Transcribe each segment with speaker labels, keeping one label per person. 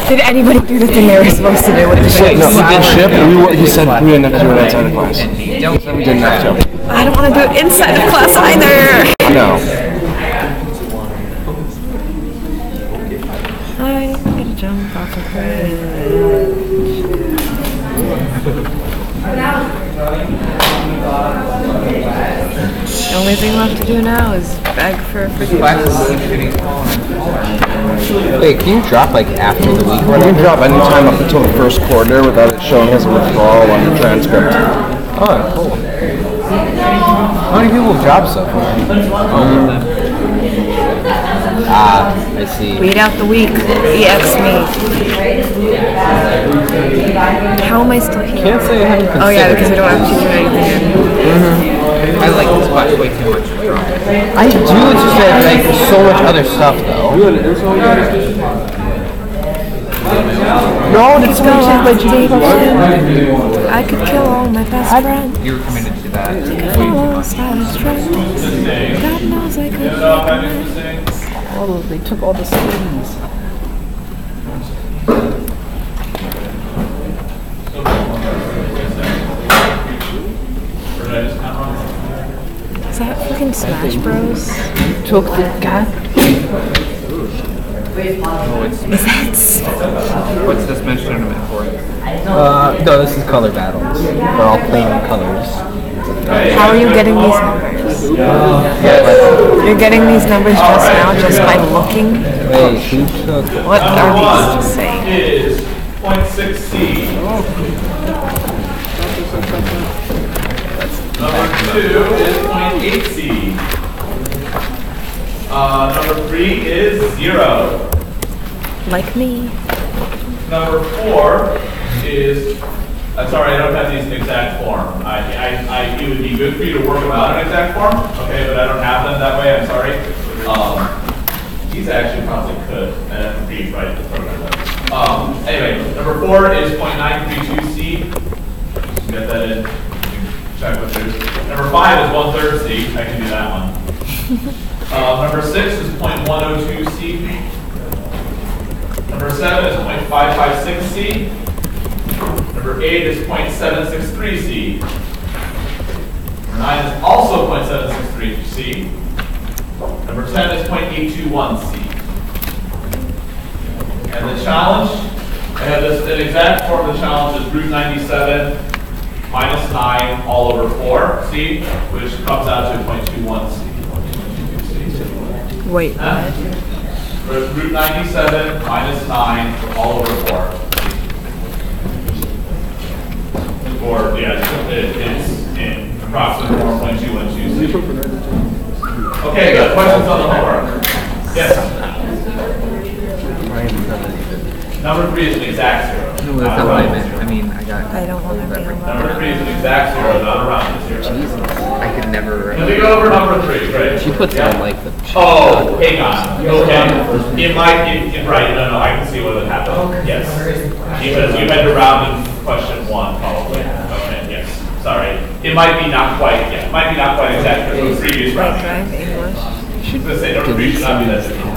Speaker 1: Did anybody do the thing they were supposed to do with the ship?
Speaker 2: No, we did ship, and he said we didn't have to do it outside of class. He said we didn't have to.
Speaker 1: I don't want to do it inside of class either.
Speaker 2: No.
Speaker 1: I'm gonna jump off a bridge. The only thing left to do now is beg for forgiveness.
Speaker 3: Wait, can you drop like after the week?
Speaker 2: You can drop any time up until the first quarter without it showing as a withdrawal on your transcript.
Speaker 3: Oh, cool. How many people have dropped so far? I see.
Speaker 1: Read out the week. EX me. How am I still here?
Speaker 3: Can't say I haven't considered.
Speaker 1: Oh yeah, because we don't have to do anything.
Speaker 3: I like this class way too much. I do, it's just that like there's so much other stuff though. No, did someone check my GD?
Speaker 1: I could kill all my best friends.
Speaker 3: You were committed to that.
Speaker 1: God knows I could.
Speaker 3: Oh, they took all the skins.
Speaker 1: Is that fucking Smash Bros?
Speaker 3: Took the god. What's this Smash tournament for? No, this is color battles. They're all plain colors.
Speaker 1: How are you getting these numbers? You're getting these numbers just now, just by looking?
Speaker 3: Wait, who took?
Speaker 1: What are these saying?
Speaker 4: Is 0.6C. Number 2 is 0.8C. Number 3 is 0.
Speaker 1: Like me.
Speaker 4: Number 4 is, sorry, I don't have these in exact form. It would be good for you to work them out in exact form, okay, but I don't have them that way, I'm sorry. These actually probably could, and that's read right in the program. Anyway, number 4 is 0.932C. Get that in. Check what it is. Number 5 is 1/3 C. I can do that one. Number 6 is 0.102C. Number 7 is 0.556C. Number 8 is 0.763C. Number 9 is also 0.763C. Number 10 is 0.821C. And the challenge, I have this, an exact form of the challenge is root 97 minus 9 all over 4C, which comes out to 0.21C.
Speaker 1: Wait, what?
Speaker 4: Root 97 minus 9 all over 4. Or, yeah, it's in approximately 4.212C. Okay, good. Questions on the homework? Yes? Number 3 is an exact 0.
Speaker 3: No, that's not what I meant. I mean, I
Speaker 1: don't want to be able to.
Speaker 4: Number 3 is an exact 0, not around the 0.
Speaker 3: Jesus, I could never.
Speaker 4: Let me go over number 3, right?
Speaker 3: She puts down like the.
Speaker 4: Oh, hang on. Okay. It might, right, no, I can see what would happen. Yes. Because you had to round in question 1, probably. Okay, yes. Sorry. It might be not quite, yeah. It might be not quite exact for the previous round.
Speaker 1: Okay, English.
Speaker 4: I was going to say, number 3 should not be that difficult.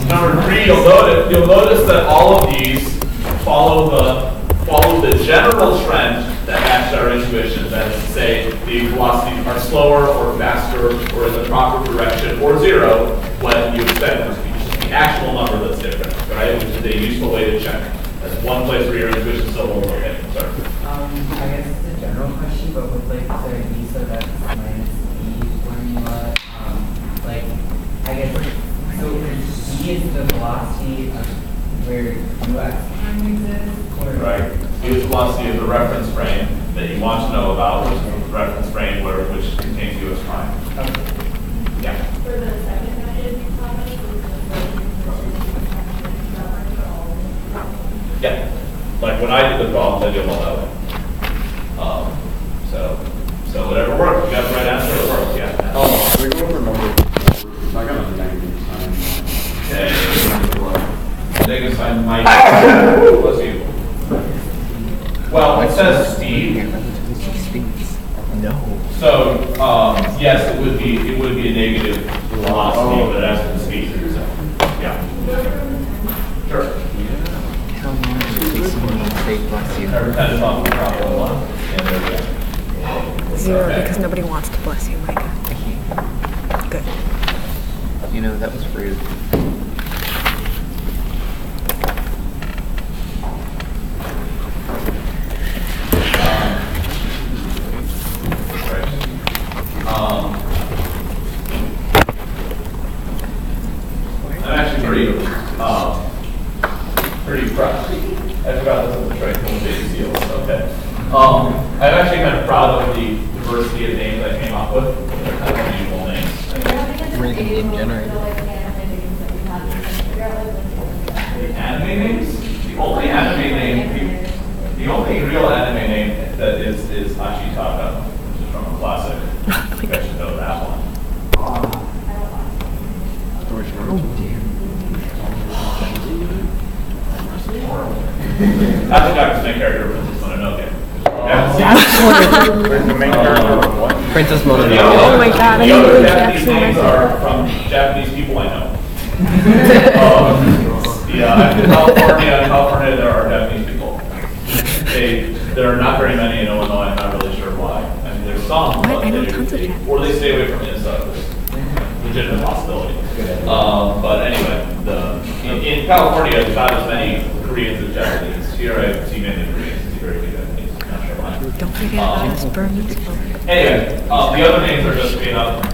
Speaker 4: Number 3, you'll notice that all of these follow the general trend that matched our intuition. That is to say, the velocities are slower or faster or in the proper direction or 0 when you expect them to be. Just the actual number that's different, right? Which is a useful way to check. That's one place where your intuition still won't look at. Sorry.
Speaker 5: I guess it's a general question, but with like the so that's minus E formula, like I guess so E is the velocity of where UX time exists, or
Speaker 4: Right. E is the velocity of the reference frame that you want to know about, which is the reference frame which contains US prime. Yeah.
Speaker 6: For the second method, you probably
Speaker 4: Yeah. Like when I did the problem, I did one that way. So whatever worked, you got the right answer, it worked, yeah.
Speaker 7: Oh, we go over number. I got a negative sign.
Speaker 4: Okay. Negative sign might was you. Well, it says speed.
Speaker 3: No.
Speaker 4: So yes, it would be a negative velocity, but it has to be speed. So, yeah. Sure.
Speaker 3: say bless you.
Speaker 4: Number 10 is off the problem 1. And there we go.
Speaker 1: 0
Speaker 4: Okay.
Speaker 1: because nobody wants to bless you, Micah. Good.
Speaker 3: You know, that was rude.
Speaker 4: I'm actually pretty proud. I forgot this was the trade from the seals. Okay. I'm actually kind of proud of the diversity of names I came up with. They're kind of unusual names.
Speaker 3: Random generator.
Speaker 4: The anime names? The only anime name, the only real anime name that is Ashitaka, which is from a classic. You guys should know that one. Ashitaka's main character, Princess Mononoke.
Speaker 7: Where's the main character of what?
Speaker 3: Princess
Speaker 4: The
Speaker 3: Mononoke.
Speaker 1: Oh my god, I
Speaker 4: the
Speaker 1: didn't
Speaker 4: other
Speaker 1: really
Speaker 4: Japanese
Speaker 1: actually
Speaker 4: names
Speaker 1: like
Speaker 4: are from Japanese people I know. In California, there are Japanese people. There are not very many in Illinois. I'm not really sure why. I mean, there's some,
Speaker 1: What?
Speaker 4: but
Speaker 1: I know tons of Japanese.
Speaker 4: or they stay away from inside. There's legitimate possibility. But anyway, in California, there's not as many Koreans as Japanese. Here, I see many Koreans. I see very few Japanese. Not sure why.
Speaker 1: Don't forget about us Burmese folk.
Speaker 4: Anyway, the other names are just made up.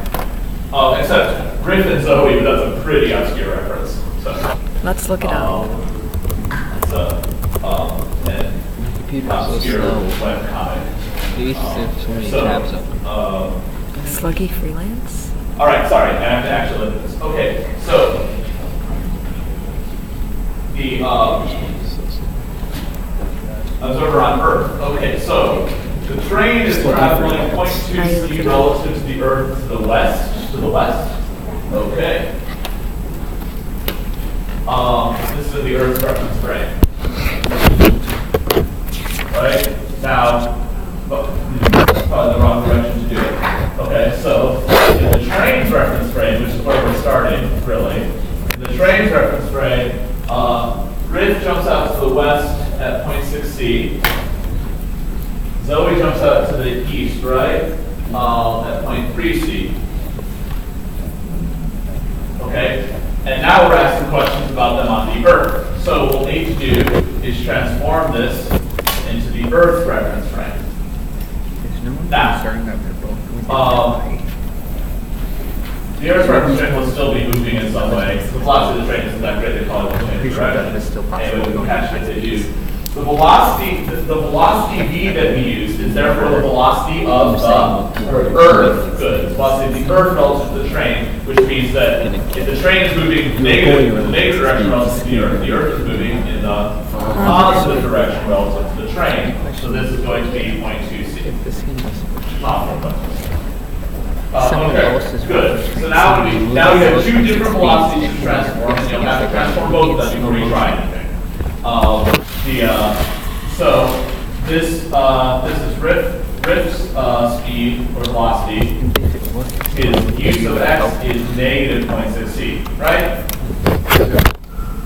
Speaker 4: Except Riff and Zoe, but that's a pretty obscure reference. So,
Speaker 1: Let's look it up.
Speaker 4: it's an
Speaker 3: Computer's so
Speaker 4: obscure
Speaker 3: slow.
Speaker 4: web comic.
Speaker 3: Maybe since so many tabs open.
Speaker 1: Sluggy freelance?
Speaker 4: All right, sorry, I have to actually look at this. Okay, so the observer on Earth. Okay, so the train is traveling 0.2 c relative to the Earth to the west. To the west. Okay. This is the Earth's reference frame. Right now, that's probably the wrong direction to do it. Okay, so in the train's reference frame, which is where we're starting, really, in the train's reference frame, Riff jumps out to the west at 0.6 c. Zoe jumps out to the east, right, at 0.3 c. Okay, and now we're asking questions about them on the Earth. So what we'll need to do is transform this into the Earth reference frame.
Speaker 3: There's no one
Speaker 4: Now,
Speaker 3: concerned that they're both going to die.
Speaker 4: The Earth's reference frame will still be moving in some way. The velocity of the train isn't that great, they probably won't change
Speaker 3: Pretty sure
Speaker 4: direction.
Speaker 3: that is still possible.
Speaker 4: Anyway, we can catch it if they do. The velocity v that we use is therefore the velocity of the Earth. Good. The velocity of the Earth relative to the train, which means that if the train is moving in the negative direction relative to the Earth is moving in the positive direction relative to the train. So this is going to be 0.2 c. Okay, good. So now we have two different velocities to transform, and you'll have to transform both of them before you try anything. So this is Riff's speed or velocity. His use of x is negative 0.6 c, right?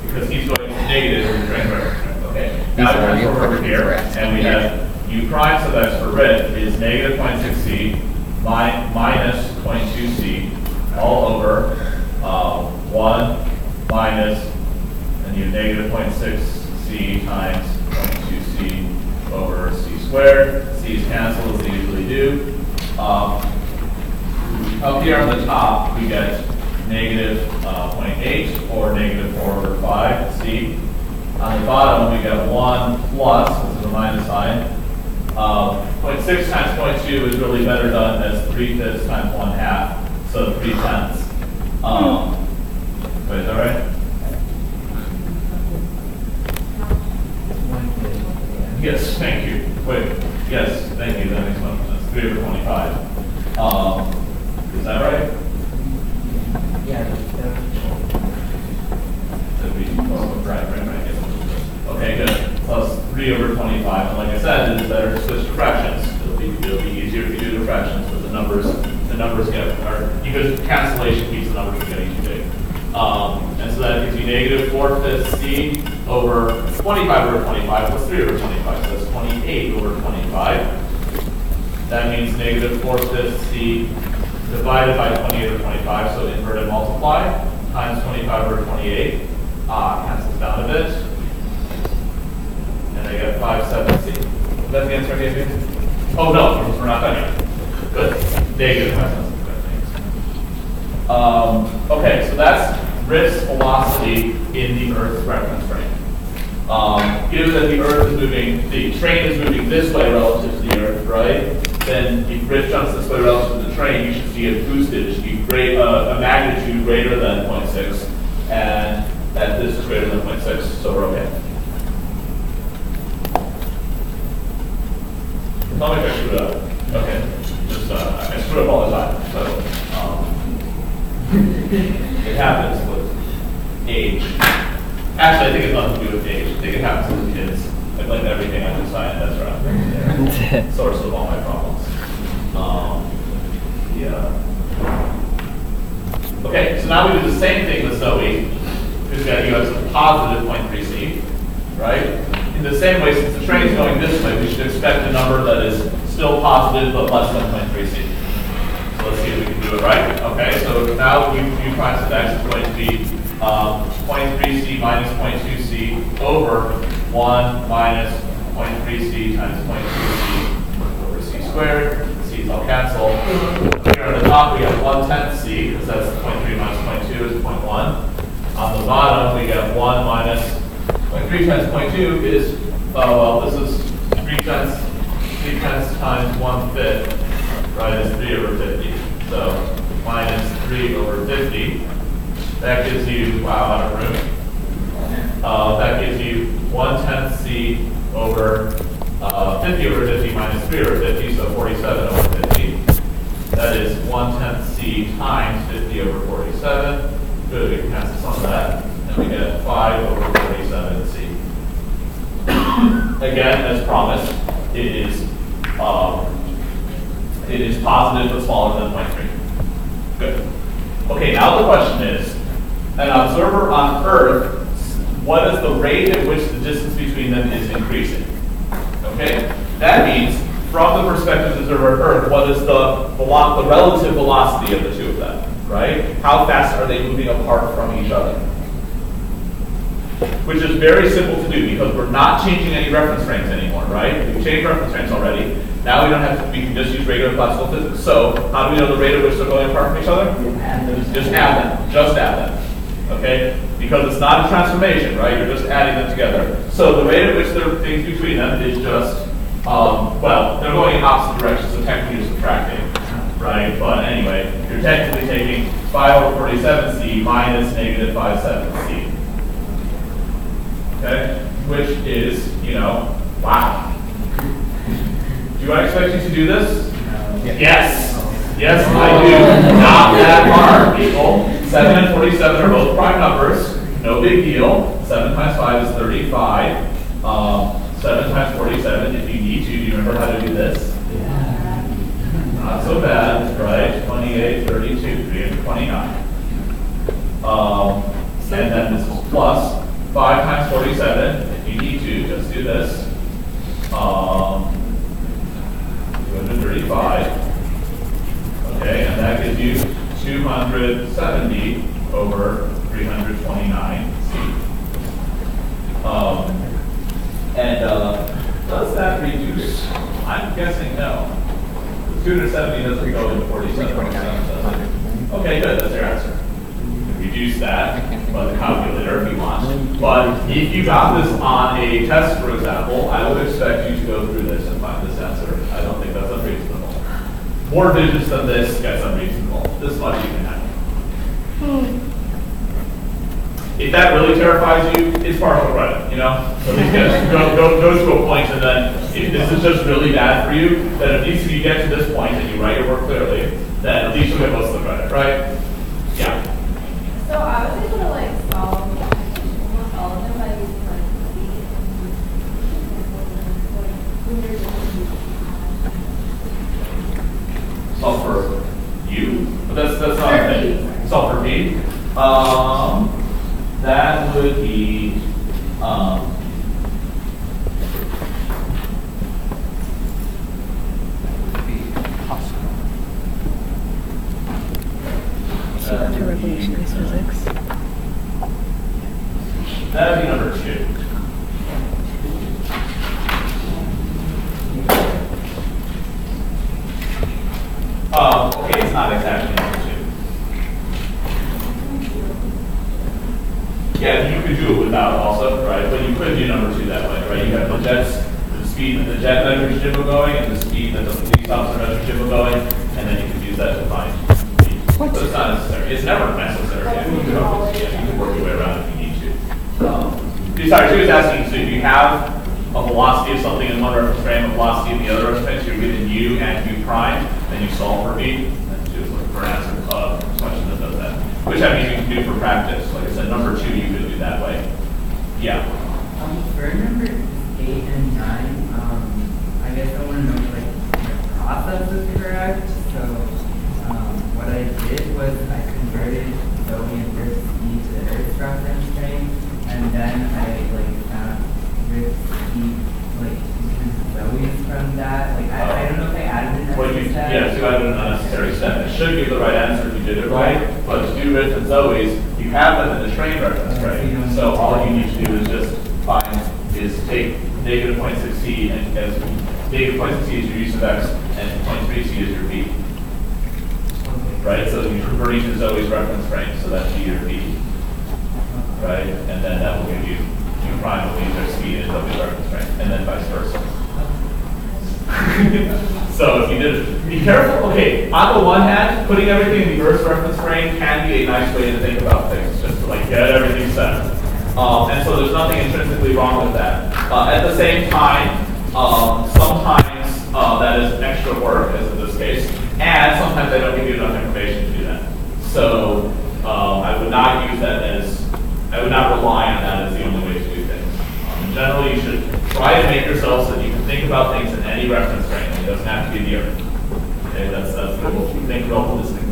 Speaker 4: Because he's going negative in the train reference. Okay. Now we transform over here, and we have u prime sub x for Riff is negative 0.6 c minus 0.2 c all over 1 minus, and you have negative 0.6 c times 0.2 c over c squared. C's cancel as they usually do. Up here on the top, we get negative 0.8 or negative 4 over 5 c. On the bottom, we get 1 plus, this is a minus sign. 0.6 times 0.2 is really better done as 3/5 times 1/2, so 3/10. Wait, is that right? Yes, thank you. Wait, yes, thank you. That makes much sense. 3 over 25. Is that right?
Speaker 5: Yeah.
Speaker 4: That'd be, right. Yes. Okay, good. Plus 3 over 25. And like I said, it is better to switch to fractions. It'll be easier if you do the fractions, but the numbers get, because cancellation keeps the numbers from getting too big. And And so that gives you negative 4/5 c over 25 over 25 plus 3 over 25. So that's 28 over 25. That means negative 4/5 c divided by 28 over 25, so inverted multiply, times 25 over 28. Cancels down a bit. And I get 5/7c. Is that the answer I gave you? Oh no, we're not done yet. Good. Negative 5/7. Okay, so that's Riff's velocity in the Earth's reference frame. Given that the Earth is moving, the train is moving this way relative to the Earth, right? Then if Riff jumps this way relative to the train, you should see it boosted. It should be a magnitude greater than 0.6, and that this is greater than 0.6, so we're okay. Tell me if I screwed up. Okay, just I screw up all the time, so. It happens with age. Actually, I think it's nothing to do with age. I think it happens with kids. Like everything I do science, that's right. Yeah. Source of all my problems. Yeah. Okay, so now we do the same thing with Zoe. Who's got you as a positive 0.3c, right? In the same way, since the train is going this way, we should expect a number that is still positive but less than 0.3c. Let's see if we can do it right. Okay, so now u prime of x is going to be 0.3c minus 0.2c over 1 minus 0.3c times 0.2c over c squared. The c's all cancel. Here on the top we have 1/10 c, because that's 0.3 minus 0.2 is 0.1. On the bottom we get 1 minus 0.3 times 0.2 is, well, this is 3 tenths times 1/5. Right, is 3 over 50. So minus 3 over 50. That gives you, wow, out of room. That gives you 1/10 c over 50 over 50 minus 3 over 50, so 47 over 50. That is 1/10 c times 50 over 47. Good, we can cancel some of that. And we get 5 over 47 c. Again, as promised, it is positive but smaller than 0.3. Good. Okay, now the question is, an observer on Earth, what is the rate at which the distance between them is increasing? Okay? That means, from the perspective of the observer on Earth, what is the relative velocity of the two of them? Right? How fast are they moving apart from each other? Which is very simple to do because we're not changing any reference frames anymore, right? We've changed reference frames already. Now we don't have to, we can just use regular classical physics. So how do we know the rate at which they're going apart from each other? Just add them. Just add them. Okay? Because it's not a transformation, right? You're just adding them together. So the rate at which there are things between them is just, well, they're going in opposite directions, so technically you're subtracting, right? But anyway, you're technically taking 5 over 47c minus negative 5/7c. Okay? Which is, you know, wow. Do I expect you to do this? Yes. Yes, I do. Not that hard, people. 7 and 47 are both prime numbers. No big deal. 7 times 5 is 35. 7 times 47, if you need to, do you remember how to do this? Not so bad, right? 28, 32, 329. And then this is plus 5 times 47, if you need to, just do this. 235. Okay, and that gives you 270 over 329 c. Does that reduce? I'm guessing no. 270 doesn't go into 47. Okay, good. That's your answer. Reduce that by the calculator if you want. But if you got this on a test, for example, I would expect you to go through this and find this answer. I don't think that's unreasonable. More digits than this gets unreasonable. This much you can handle. If that really terrifies you, it's partial credit, you know? So at least go to a point, and then if this is just really bad for you, then at least if you get to this point and you write your work clearly, then at least you get most of the credit, right? Yeah.
Speaker 6: So I was able to like solve almost all of them by using like
Speaker 4: Solve for you? But that's not a thing. Solve for me? 2. Okay, it's not exactly number 2. Yeah, you could do it without also, right? But you could do number 2 that way, right? You have the speed that the jet measures Jimbo going, and the speed that the police officer measures Jimbo going, and then you could use that to find speed. But it's not necessary. It's never necessary. Yeah, you can work your way around if you need to. Sorry, she was asking, so if you have a velocity of something in one reference frame, a velocity in the other reference frame, so you're given u and u prime, then you solve for v, and just look for an answer question that does that. Which I mean you can do for practice. Like I said, number 2 you could do that way. Yeah.
Speaker 5: For number 8 and 9, I guess I want to know like the process is correct. So what I did was I converted Zoe and Earth's speed to the Earth's reference frame, and then I like found Earth's speed like Zoe's from that. Like I don't know if I added an extra step.
Speaker 4: Yes, you added an unnecessary step. It should give the right answer if you did it right, but to do Earth and Zoe's, you have them in the train reference frame. So all you need to do is just take negative 0.6c and as negative 0.6c is your u sub x and 0.3c is your v. Right? So you're converting to Zoe's reference frame, so that's v or v. Right? And then that will give you u prime will be their speed in Zoe's reference frame, and then vice versa. So if you did it, be careful. Okay, on the one hand, putting everything in the Earth's reference frame can be a nice way to think about things, just to like get everything set. And so there's nothing intrinsically wrong with that. At the same time, sometimes that is extra work, as in this case, and sometimes they don't give you enough information to do that. So I would not rely on that as the only way to do things. In general, you should try to make yourself so that you can think about things in any reference frame. It doesn't have to be the Earth. Okay, that's good. Think relativistically.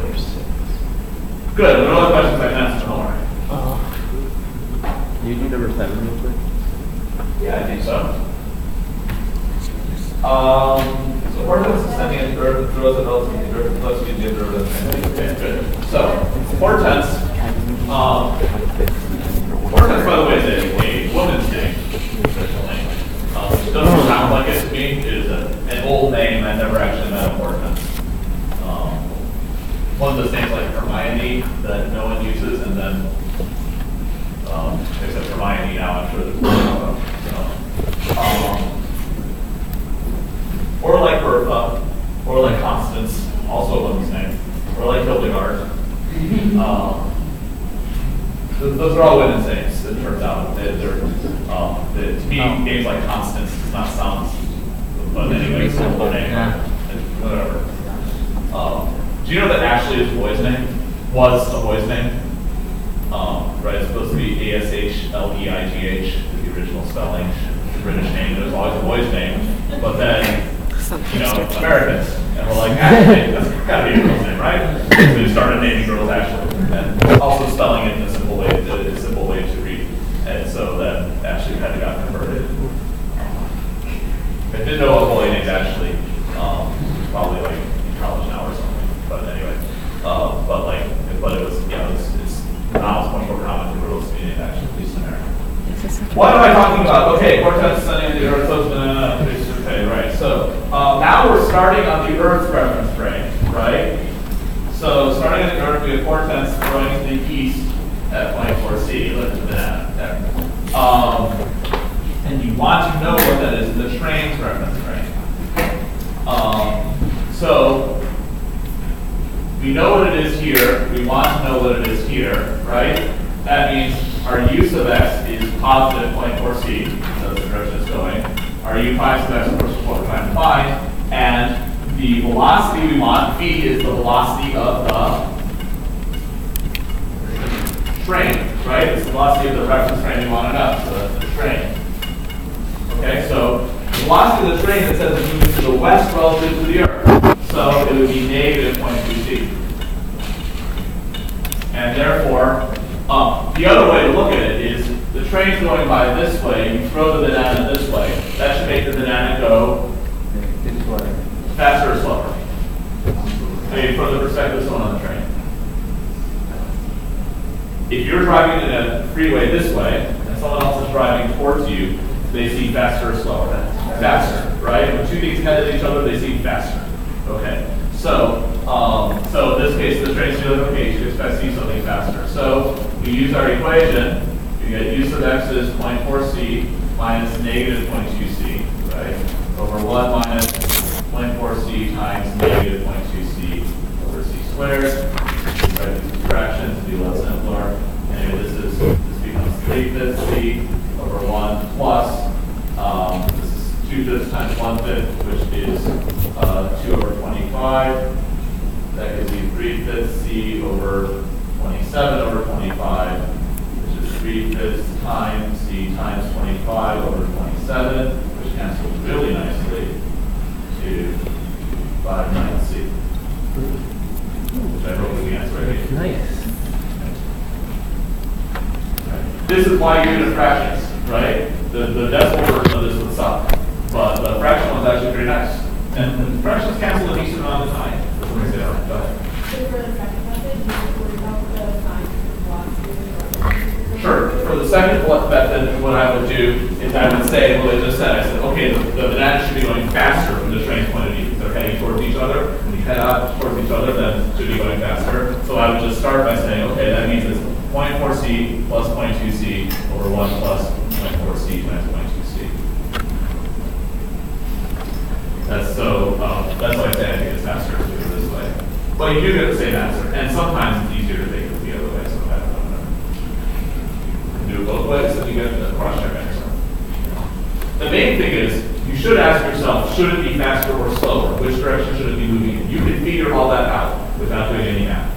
Speaker 4: Good. What other questions I can answer? Homework.
Speaker 3: You do number 7 real quick?
Speaker 4: Yeah, I think so. So portents ascending at the Earth, throws at relative to the Earth, plus we did the Earth. Okay, good. So portents, by the way, is a woman's name. It doesn't sound like it to me. It is an old name. I never actually met a portent. One of those names like Hermione that no one uses, and then except Hermione now, I'm sure there's or like Bertha, or like Constance, also a woman's name, or like Hildegard. Those are all women's names, it turns out. To me, names like Constance does not sound, but anyway, it's a simple name. Whatever. Do you know that actually his boy's name was a boy's name? Right, it's supposed to be A-S-H-L-E-I-G-H, the original spelling, the British name. It was always a boy's name, but then, Americans, and we're like, actually, that's gotta be a girl's name, right? So we started naming girls actually, and also spelling it in a simple way to read, and so that actually kind of got converted. I didn't know a boy named Ashley, probably like in college now or something, but anyway, but it was, it's now it's much more common for girls to be named Ashley, at least in America. What am I talking about? Okay, portents ascending at the Earth, okay, right. So now we're starting on the Earth reference frame, right? So starting at the Earth, we have portents going to the east at point 4c. Look at that. And you want to know what that is in the train's reference frame. So we know what it is here. We want to know what it is here, right? That means our u sub x is positive 0.4c, so the direction it's going. Our u pi sub x, of course, is what we're trying to find. And the velocity we want, v, is the velocity of the train, right? It's the velocity of the reference frame we want to know, so that's the train. Okay, so the velocity of the train that says it's moving to the west relative to the Earth. So it would be negative 0.2c. And therefore, the other way to look at it is the train's going by this way, you throw the banana this way. That should make the banana go faster or slower. I mean, from the perspective of someone on the train. If you're driving in a freeway this way, and and someone else is driving towards you, they seem faster or slower? Faster, right? When two things head at each other, they seem faster. Okay. So in this case, the train's feeling, okay, you should expect to see something faster. So we use our equation. You get u sub x is 0.4c minus negative 0.2c, right? Over 1 minus 0.4c times negative 0.2c over c squared. Write these fractions to be a lot simpler. Anyway, this becomes 3/5 c over 1 plus, this is 2/5 times 1/5, which is 2 over 25. That gives you 3/5 c over 27 over 25, which is 3/5 times c times 25 over 27, which cancels really nicely to 5 minus c, which I wrote the answer right here.
Speaker 3: Nice.
Speaker 4: This is why you do the fractions, right? The decimal version of this would suck, but the fraction one's actually pretty nice. And the fractions cancel a decent amount of time. Go ahead.
Speaker 6: So for the second method, you worry about the sign velocity.
Speaker 4: Sure. For the second method, what I would do is I would say what I just said. I said, okay, the banana should be going faster from the train's point of view. They're heading towards each other. When you head out towards each other, then it should be going faster. So I would just start by saying, okay, that means it's 0.4c plus 0.2c over 1 plus 0.4c times 0.2c. That's why I say I think it's faster to do it this way. But you do get the same answer, and sometimes it's easier to think of the other way, so I don't know. You can do it both ways, and you get the cross-check answer. The main thing is, you should ask yourself, should it be faster or slower? Which direction should it be moving in? You can figure all that out without doing any math.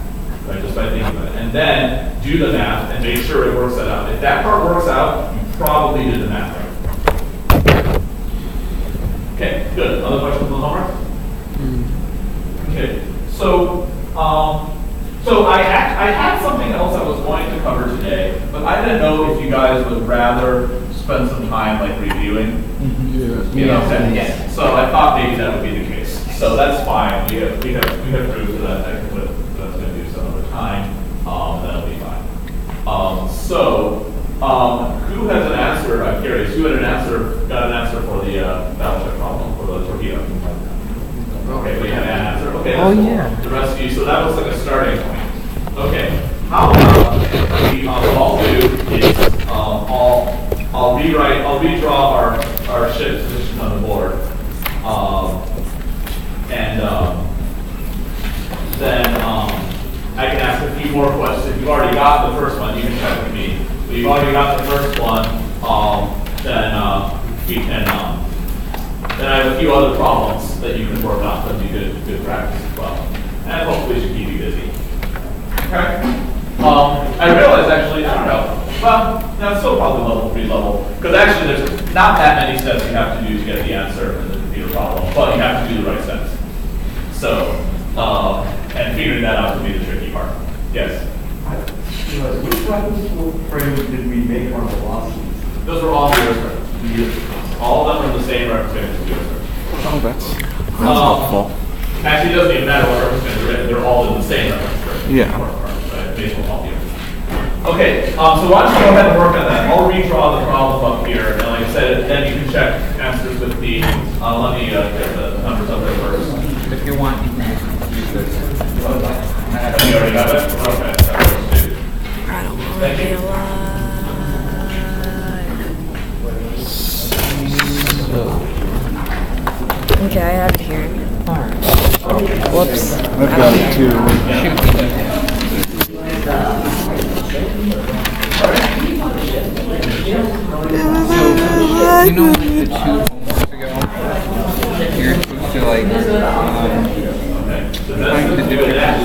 Speaker 4: Right, just by thinking about it. And then do the math and make sure it works that out. If that part works out, you probably did the math right. Okay, good. Other questions on the homework? Okay, so I had something else I was going to cover today, but I didn't know if you guys would rather spend some time like reviewing. You know, so I thought maybe that would be the case. So that's fine. We have proof that I can put that's going to do some other time. That'll be fine. Who has an answer? I'm curious. Who had got an answer for the battleship problem for the torpedo? Okay, we had an answer. Okay.
Speaker 3: Oh yeah.
Speaker 4: The rest of you. So that was like a starting point. Okay. How about what I'll do is I'll redraw our ship position on the board, then I can ask a few more questions. If you've already got the first one, you can check with me. If you've already got the first one, then we can. Then I have a few other problems that you can work on. That'd be good practice as well, and hopefully should keep you busy. Okay. I realized actually, I don't know. Well, that's still probably level 3 level, because actually there's not that many steps you have to do to get the answer in the computer problem, but you have to do the right steps. So, and figuring that out would be the tricky part. Yes?
Speaker 7: Which reference frame did we make on velocities?
Speaker 4: Those were all the Earth. All of them are the same reference frames as the Earth.
Speaker 2: Oh, that's helpful.
Speaker 4: Actually, it doesn't even matter what reference frames are in. They're all in the same reference frame.
Speaker 2: Yeah.
Speaker 4: Right? Based on all the Earth. Okay, so why don't you go ahead and work on that? I'll redraw the problem up here, and like I said, then you can check answers with me. Let me get the numbers up there first.
Speaker 5: If you want, you can use this.
Speaker 4: You already have it? Okay.
Speaker 1: I don't want to
Speaker 4: Thank
Speaker 1: be
Speaker 4: you.
Speaker 1: alive. Okay, I have it here. Whoops.
Speaker 2: I've got it too.
Speaker 3: You know, like the 2 homeworks ago, you're supposed to like,
Speaker 4: So that's
Speaker 3: to do it at